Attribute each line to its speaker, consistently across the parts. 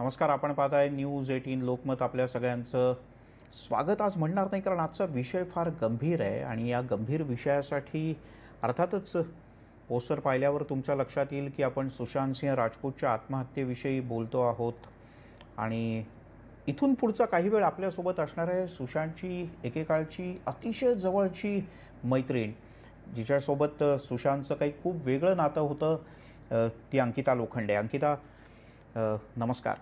Speaker 1: नमस्कार. आपण पाहताय न्यूज 18 लोकमत. आपल्या सगळ्यांचं स्वागत आज म्हणणार नाही, कारण आजचा विषय फार गंभीर आहे आणि या गंभीर विषयासाठी अर्थातच पोस्टर पाहिल्यावर तुमच्या लक्षात येईल की आपण सुशांत सिंह राजपूतच्या आत्महत्येविषयी बोलतो आहोत. आणि इथून पुढचा काही वेळ आपल्यासोबत असणार आहे सुशांतची एकेकाळची अतिशय जवळची मैत्रीण, जिच्यासोबत सुशांतचं काही खूप वेगळं नातं होतं, ती अंकिता लोखंडे. अंकिता, नमस्कार.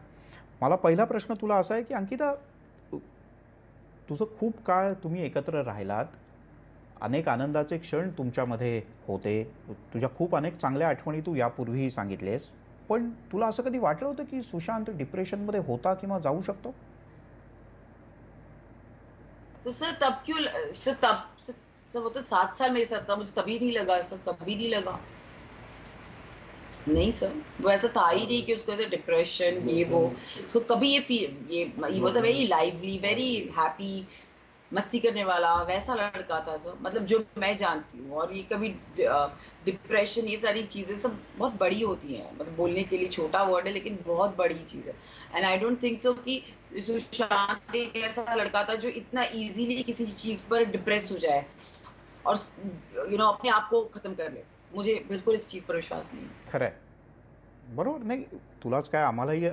Speaker 1: मला पहिला प्रश्न तुला असा आहे की अंकिता, तुझं खूप काळ तुम्ही एकत्र राहिलात, अनेक आनंदाचे क्षण तुमच्यामध्ये होते, तुझ्या खूप अनेक चांगल्या आठवणी तू यापूर्वीही सांगितलेस, पण तुला असं कधी वाटलं होतं की सुशांत डिप्रेशनमध्ये होता किंवा जाऊ शकतो?
Speaker 2: तो सर तब क्यों सर तब सर वो तो 7 साल मेरे साथ था, मुझे तभी नहीं लगा सर, कभी नहीं लगा। नहीं सर, वो ऐसा था ही नहीं कि उसको ऐसे डिप्रेशन ये वो। सो कभी ये he was a very lively, very happy, मस्ती करने वाला वैसा लड़का था सर, मतलब जो मैं जानती हूँ। और ये कभी डिप्रेशन ये सारी चीज़ें सब बहुत बड़ी होती हैं, मतलब बोलने के लिए छोटा वर्ड है लेकिन बहुत बड़ी चीज़ है। And I don't think so कि सुशांत एक ऐसा लड़का था जो इतना इजीली किसी चीज़ पर डिप्रेस हो जाए और अपने आप को खत्म कर ले। मुझे बिल्कुल इस चीज़ पर विश्वास नहीं है।
Speaker 1: खरं आहे. बरोबर नाही, तुलाच काय, आम्हालाही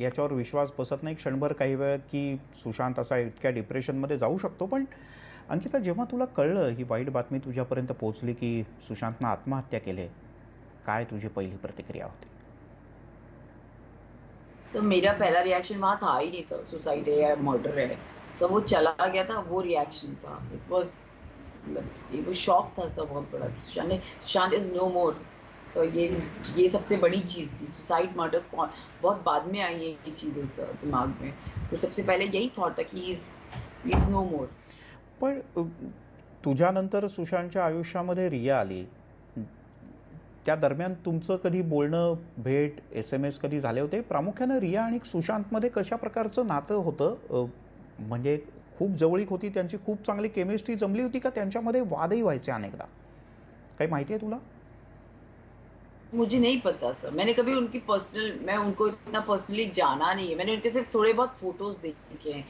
Speaker 1: याच्यावर विश्वास बसत नाही क्षणभर काही वेळ की सुशांत असा इतक्या डिप्रेशनमध्ये जाऊ शकतो. पण अंकिता, जेव्हा तुला कळलं, ही वाईट बातमी तुझ्यापर्यंत पोहोचली की सुशांतनं आत्महत्या केली, काय तुझी पहिली प्रतिक्रिया होती?
Speaker 2: सर मेरा पहला रिएक्शन वहाँ था ही नहीं सर, सुसाइड है या मर्डर है। सर वो चला गया था, वो रिएक्शन था। इट वाज़ मतलब वो शॉक था सर बहुत बड़ा कि सुशांत इज़ नो मोर। सो ये सबसे बड़ी चीज़ थी। सुसाइड मर्डर बहुत बाद में आई ये चीज़ें सर दिमाग में। तो सबसे पहले यही थॉट था कि ही इज़ नो मोर।
Speaker 1: पण तुझ्यानंतर सुशांतच्या आयुष्यामध्ये रिया आली. त्या दरम्यान तुमचं कधी बोलणं, भेट, SMS कधी झाले होते? प्रामुख्यानं रिया आणि सुशांतमध्ये कशा प्रकारचं नातं होतं? म्हणजे खूप जवळीक होती त्यांची, खूप चांगली केमिस्ट्री जमली होती का त्यांच्यामध्ये वादही व्हायचे अनेकदा? काही माहिती आहे तुला?
Speaker 2: मुझे नहीं पता सर, मैं उनको इतना पर्सनली जाना नहीं है। मैंने उनके सिर्फ थोड़े बहुत फोटोज देखे हैं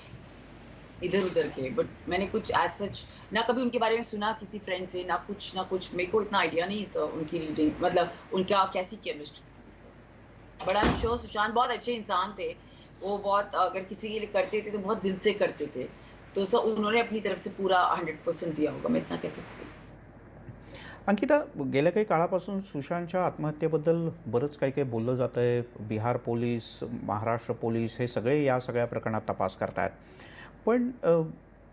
Speaker 2: इधर उधर के, बट मैंने कुछ एज सच ना कभी उनके बारे में सुना किसी फ्रेंड से, ना कुछ मेरे को इतना आइडिया नहीं है सर उनकी रीडिंग, मतलब उनका कैसी केमिस्ट्री थी sir. But I am sure Sushant बहुत अच्छे इंसान थे। वो बहुत अगर किसी के लिए करते थे तो बहुत दिल से करते थे। तो सर उन्होंने अपनी तरफ से पूरा 100% दिया होगा, मैं इतना कह सकती हूँ।
Speaker 1: अंकिता, गेल्या काही काळापासून सुशांतच्या आत्महत्येबद्दल बरंच काही काही बोललं जातं आहे. बिहार पोलीस, महाराष्ट्र पोलीस हे सगळे या सगळ्या प्रकरणात तपास करतायत. पण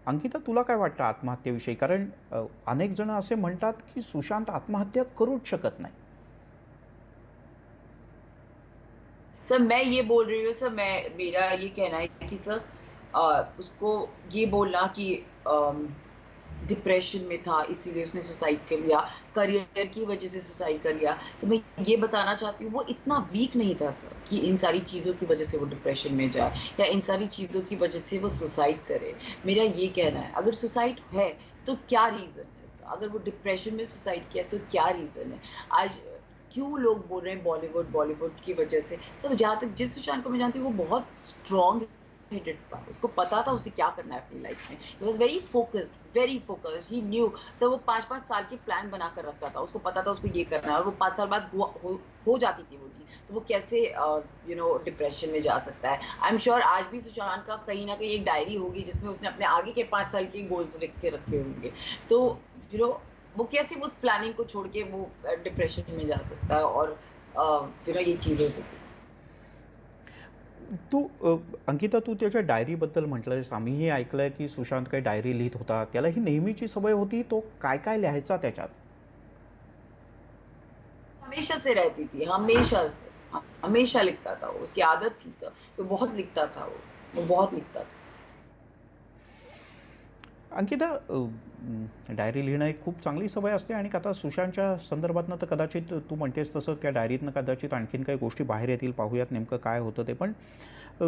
Speaker 1: अंकिता, तुला काय वाटतं आत्महत्येविषयी? कारण अनेक जण असे म्हणतात की सुशांत आत्महत्या करूच शकत नाही.
Speaker 2: सर मैं ये बोल रही हूँ सर, मेरा ये कहना है कि सर उसको ये बोलना कि डिप्रेशन में था इसीलिए उसने सुसाइड कर लिया, करियर की वजह से सुसाइड कर लिया, तो मैं ये बताना चाहती हूँ वो इतना वीक नहीं था सर कि इन सारी चीज़ों की वजह से वो डिप्रेशन में जाए या इन सारी चीज़ों की वजह से वो सुसाइड करे। मेरा ये कहना है अगर सुसाइड है तो क्या रीज़न है सर? अगर वो डिप्रेशन में सुसाइड किया तो क्या रीज़न है? आज क्यों लोग बोल रहे हैं बॉलीवुड बॉलीवुड की वजह से? सब जहाँ तक जिस सुशांत को मैं जानती हूँ वो बहुत स्ट्रॉन्ग हेडेड था, उसको पता था उसे क्या करना है अपनी लाइफ में। He was very focused, he new sir. वो 5-5 साल की प्लान बना कर रखता था, उसको पता था उसको ये करना है और वो 5 साल बाद हो जाती थी वो चीज़, तो वो कैसे डिप्रेशन में जा सकता है? आई एम श्योर आज भी सुशांत का कहीं ना कहीं एक डायरी होगी जिसमें उसने अपने आगे के 5 साल के गोल्स लिख के रखे होंगे। तो यू नो वो कैसे उस प्लानिंग को छोड़ के वो डिप्रेशन में जा सकता है और ये चीज़ हो सकती है।
Speaker 1: तू अंकिता, तू त्याच्या डायरीबद्दल म्हटलंयस, आम्हीही ऐकलंय की सुशांत काही डायरी लिहित होता. त्याला ही नेहमीची सवय होती, तो काय काय लिहायचा त्याच्यात?
Speaker 2: हमेशा से रहती थी, हमेशा से, हमेशा लिखता था वो, उसकी आदत थी सर, वो बहुत लिखता था वो बहुत लिखता था।
Speaker 1: अंकिता, डायरी लिहिणं एक खूप चांगली सवय असते आणि आता सुशांतच्या संदर्भातनं तर कदाचित तू म्हणतेस तसं त्या डायरीतनं कदाचित आणखीन काही गोष्टी बाहेर येतील. पाहूयात नेमकं काय होतं ते. पण अ,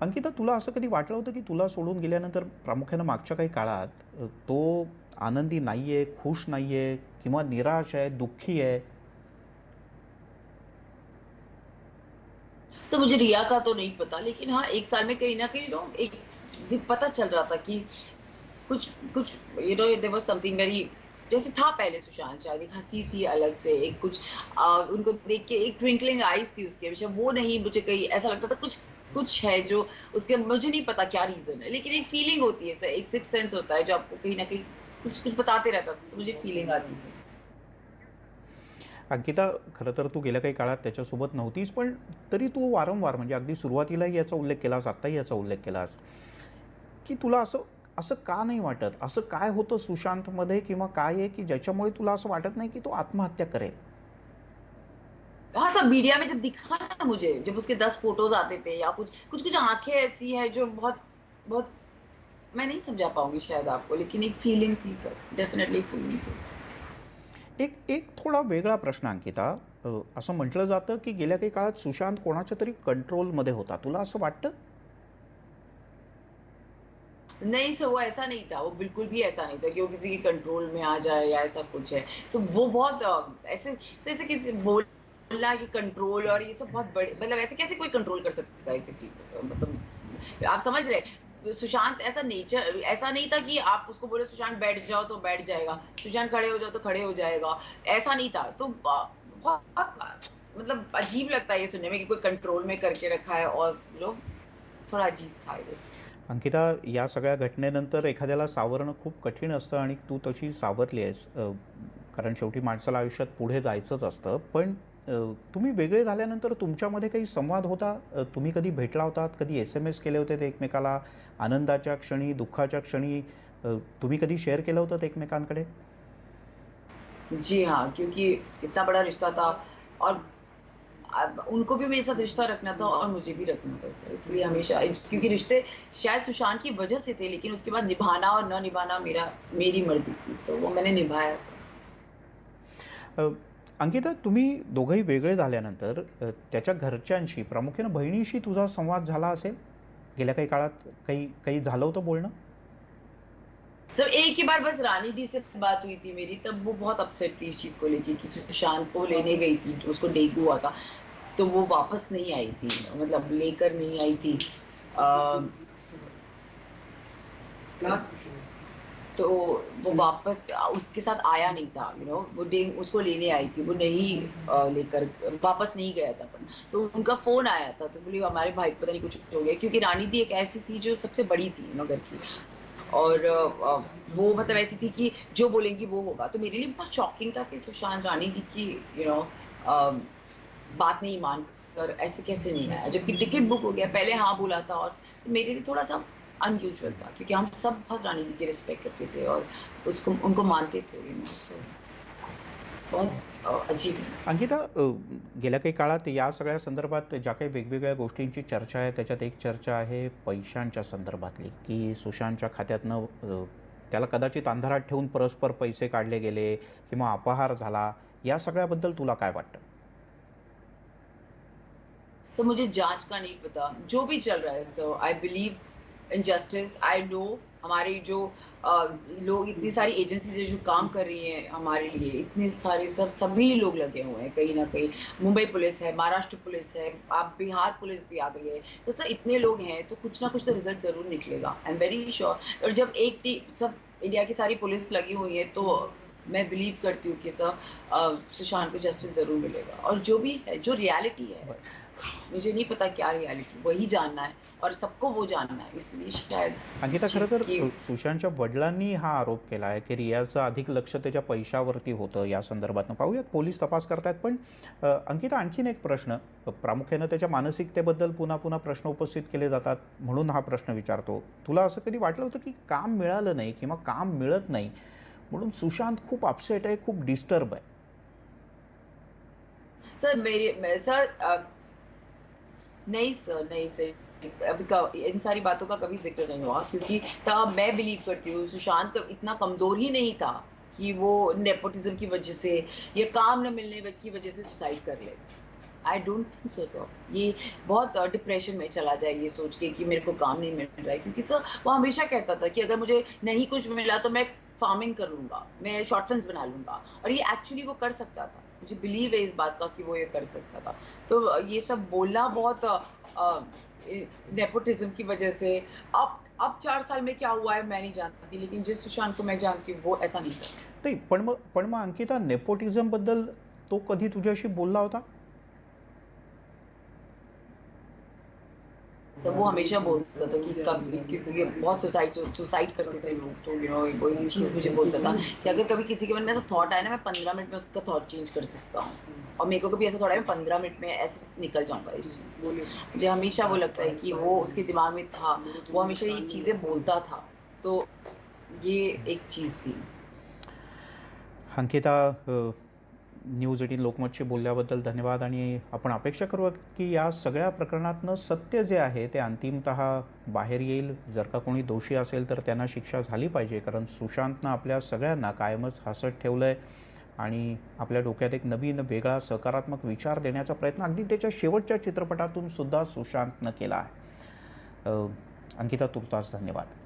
Speaker 1: अंकिता, तुला असं कधी वाटलं होतं की तुला सोडून गेल्यानंतर प्रामुख्यानं मागच्या काही काळात तो आनंदी नाही आहे, खुश नाही आहे किंवा निराश आहे, दुःखी आहे?
Speaker 2: सर मुझे रिया का तो नहीं पता, लेकिन हाँ, 1 साल में कहीं न कहीं एक पता चल रहा था कि कुछ कुछ देयर वाज़ समथिंग वेरी, जैसे था पहले सुशांत, शायद एक हँसी थी अलग से, एक कुछ उनको देख के एक ट्विंकलिंग आईज़ थी उसके हमेशा, वो नहीं, मुझे कहीं ऐसा लगता था कुछ कुछ है जो उसके, मुझे नहीं पता क्या रीज़न है, लेकिन एक फीलिंग होती है सर, एक सिक्स्थ सेंस होता है जो आपको कहीं न कहीं कुछ-कुछ बताते रहता था, तो मुझे फीलिंग आती थी।
Speaker 1: अंकिता, खरं तर तू गेल्या काही काळात त्याच्यासोबत नव्हतीस, पण तरी तू वारंवार म्हणजे अगदी सुरुवातीलाही याचा उल्लेख केलास, आत्ताही याचा उल्लेख केलास, की तुला असं असं का नाही वाटत? असं काय होतं सुशांतमध्ये किंवा काय आहे की ज्याच्यामुळे तुला असं वाटत नाही की तो आत्महत्या करेल?
Speaker 2: हाँ, सब मीडिया में जब दिखा ना मुझे, जब उसके 10 फ़ोटोज़ आते थे या कुछ आँखें ऐसी हैं जो बहुत बहुत, मैं नहीं समझा पाऊँगी शायद आपको, लेकिन एक फीलिंग थी सर, डेफ़िनेटली एक फीलिंग थी।
Speaker 1: एक एक थोडा वेगळा प्रश्न अंकिता. असं म्हटलं जातं की गेल्या काही काळात सुशांत कोणाच्या तरी कंट्रोलमध्ये होता. तुला असं वाटतं?
Speaker 2: नहीं सर, वो ऐसा नहीं था, वो बिल्कुल भी ऐसा नहीं था कि वो किसी के कंट्रोल में आ जाए या ऐसा कुछ है। तो वो बहुत ऐसे जैसे किसी बोलना कि कंट्रोल और ये सब बहुत बड़े, मतलब ऐसे कैसे कोई कंट्रोल कर सकता है किसी को सर, मतलब आप समझ रहे। सुशांत ऐसा नेचर ऐसा नहीं था कि आप उसको बोले सुशांत बैठ जाओ तो बैठ जाएगा, सुशांत खड़े हो जाओ तो खड़े हो जाएगा, ऐसा नहीं था। तो बहुत मतलब अजीब लगता है ये सुनने में कि कोई कंट्रोल में करके रखा है, और लोग थोड़ा अजीब था ये।
Speaker 1: अंकिता, या सगळ्या घटनेनंतर एखाद्याला सावरणं खूप कठीण असतं आणि तू तशी सावरली आहेस. कारण शेवटी माणसाला आयुष्यात पुढे जायचंच असतं. पण तुम्ही वेगळे झाल्यानंतर तुमच्यामध्ये काही संवाद होता? तुम्ही कधी भेटला होतात? कधी एस-एम-एस केले होते ते एकमेकाला? आनंदाच्या क्षणी, दुःखाच्या क्षणी तुम्ही कधी शेअर केलं होतं ते एकमेकांकडे?
Speaker 2: जी हाँ, क्योंकि इतना बड़ा रिश्ता था, और अब उनको भी मेरे साथ रिश्ता रखना था और मुझे भी रखना था सर, इसलिए हमेशा, क्योंकि रिश्ते शायद सुशांत की वजह से थे, लेकिन उसके बाद निभाना और न निभाना मेरी मर्जी थी, तो वो मैंने निभाया सर।
Speaker 1: अ, अंकिता, तुम्ही दोघंही वेगळे झाल्यानंतर त्याच्या घरच्यांशी, प्रामुख्याने बहिणीशी तुझा संवाद झाला असेल? गेल्या काही काळात काही काही झालं होतं बोलणं?
Speaker 2: सर एक ही बार बस रानी दी से बात हुई थी मेरी, तब वो बहुत अपसेट थी इस चीज़ को लेके कि सुशांत को लेने गई थी, तो उसको डेंगू हुआ था, तो वो वापस नहीं आई थी, मतलब लेकर नहीं आई थी। अ, तो वो वापस उसके साथ आया नहीं था, वो डेंग उसको लेने आई थी, वो नहीं लेकर वापस नहीं गया था। पर तो उनका फ़ोन आया था, तो बोली हमारे भाई को पता नहीं कुछ हो गया, क्योंकि रानी दी एक ऐसी थी जो सबसे बड़ी थी घर की, और वो मतलब ऐसी थी कि जो बोलेंगी वो होगा। तो मेरे लिए बहुत शॉकिंग था कि सुशांत रानी दी की अ, बात नहीं मानकर ऐसे कैसे नहीं आया, जबकि टिकट बुक हो गया, पहले हाँ बोला था, और तो मेरे लिए थोड़ा-सा अनयूजुअल था, क्योंकि हम सब बहुत रानी दी की रिस्पेक्ट करते थे और उसको उनको मानते थे, सो बहुत अजीब है।
Speaker 1: अंकिता, गेल्या काही काळात या सगळ्या संदर्भात ज्या काही वेगवेगळ्या गोष्टींची चर्चा आहे, त्याच्यात एक चर्चा आहे पैशांच्या संदर्भातली, की सुशांतच्या खात्यातनं त्याला कदाचित अंधारात ठेवून परस्पर पैसे काढले गेले किंवा अपहार झाला. या सगळ्याबद्दल तुला काय वाटतं?
Speaker 2: सो मुझे जाँच का नहीं पता, जो भी चल रहा है, so I believe in justice. I know हमारी जो लोग, इतनी सारी एजेंसीज़ हैं जो काम कर रही हैं हमारे लिए, इतने सारे सभी लोग लगे हुए हैं कहीं न कहीं। मुंबई पुलिस है, महाराष्ट्र पुलिस है, आप बिहार पुलिस भी आ गई है। तो सर इतने लोग हैं, तो कुछ ना कुछ तो रिज़ल्ट ज़रूर निकलेगा। I am very sure. और जब एक टी सब इंडिया की सारी पुलिस लगी हुई है, तो मैं बिलीव करती हूँ कि सर सुशांत को जस्टिस ज़रूर मिलेगा। और जो भी है, जो रियलिटी है, मुझे नहीं पता क्या रियलिटी, वही जानना है और सबको वो जानना है, इसलिए शायद
Speaker 1: अंकिता,
Speaker 2: इस
Speaker 1: खरं
Speaker 2: चीज़
Speaker 1: तर
Speaker 2: की।
Speaker 1: सुशांतच्या वडिलांनी हा आरोप केला आहे की रियाचं अधिक लक्ष त्याच्या पैशावरती होतं या संदर्भातनं. पाहूयात, पोलीस तपास करतायत. पण अंकिता, आणखीन एक प्रश्न, प्रामुख्यानं त्याच्या मानसिकतेबद्दल पुन्हा पुन्हा प्रश्न उपस्थित केले जातात, म्हणून हा प्रश्न विचारतो. तुला असं कधी वाटलं होतं की काम मिळालं नाही किंवा काम मिळत नाही म्हणून सुशांत खूप अपसेट आहे, खूप डिस्टर्ब आहे?
Speaker 2: सर सर नहीं सर, नहीं सर, अभी का इन सारी बातों का कभी ज़िक्र नहीं हुआ, क्योंकि साहब मैं बिलीव करती हूँ सुशांत इतना कमज़ोर ही नहीं था कि वो नेपोटिज़्म की वज़ह से या काम न मिलने की वज़ह से सुसाइड कर ले। I don't think so sir. ये बहुत डिप्रेशन में चला जाए ये सोच के कि मेरे को काम नहीं मिल रहा है, क्योंकि सर वो हमेशा कहता था कि अगर मुझे नहीं कुछ मिला तो मैं फार्मिंग कर लूँगा, मैं शॉर्ट फिल्म्स बना लूँगा, और ये एक्चुअली वो कर सकता था। मुझे बिलीव है इस बात का कि वो ये कर सकता था। तो ये सब बोलना बहुत नेपोटिज्म की वजह से अब 4 साल में क्या हुआ है मैं नहीं जानती, लेकिन जिस सुशांत को मैं जानती हूँ वो ऐसा नहीं करता।
Speaker 1: नाही, पण मग अंकिता, नेपोटिझमबद्दल तो कधी तुझ्याशी बोलला होता?
Speaker 2: सब वो हमेशा बोलता था कि कभी, क्योंकि ये बहुत सुसाइड करते थे लोग, तो वो एक चीज़ मुझे बोलता था कि अगर कभी किसी के मन में ऐसा थॉट आए ना, मैं 15 मिनट में उसका थॉट चेंज कर सकता हूँ। और मेरे को कभी ऐसा थॉट आया, मैं 15 मिनट में ऐसे निकल जाऊँगा इस चीज़ से। मुझे हमेशा वो लगता है कि वो उसके दिमाग में था, वो हमेशा ये चीज़ें बोलता था। तो ये एक चीज़ थी।
Speaker 1: अंकिता, न्यूज 18 लोकमतशी बोलल्याबद्दल धन्यवाद. आणि आपण अपेक्षा करू की या सगळ्या प्रकरणातनं सत्य जे आहे ते अंतिमतः बाहेर येईल. जर का कोणी दोषी असेल तर त्यांना शिक्षा झाली पाहिजे, कारण सुशांतनं आपल्या सगळ्यांना कायमच हसत ठेवलं आहे आणि आपल्या डोक्यात एक नवीन वेगळा सकारात्मक विचार देण्याचा प्रयत्न अगदी त्याच्या शेवटच्या चित्रपटातून सुद्धा सुशांतनं केला आहे. अंकिता, तुर्तास धन्यवाद.